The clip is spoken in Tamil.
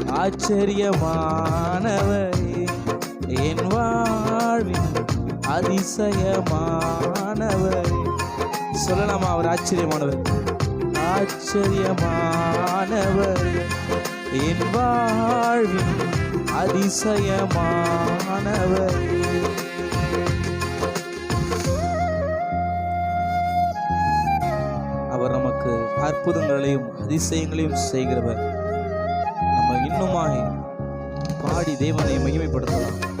ஆச்சரியமானவரே, என் வாழ்வின் அதிசயமானவரே. சொல்லலாமா? அவர் ஆச்சரியமானவர், ஆச்சரியமானவர், என் வாழ்வின் அதிசயமானவர். அவர் நமக்கு அற்புதங்களையும் அதிசயங்களையும் செய்கிறவர். நம்ம இன்னுமாய் பாடி தேவனை மகிமைப்படுத்தலாம்.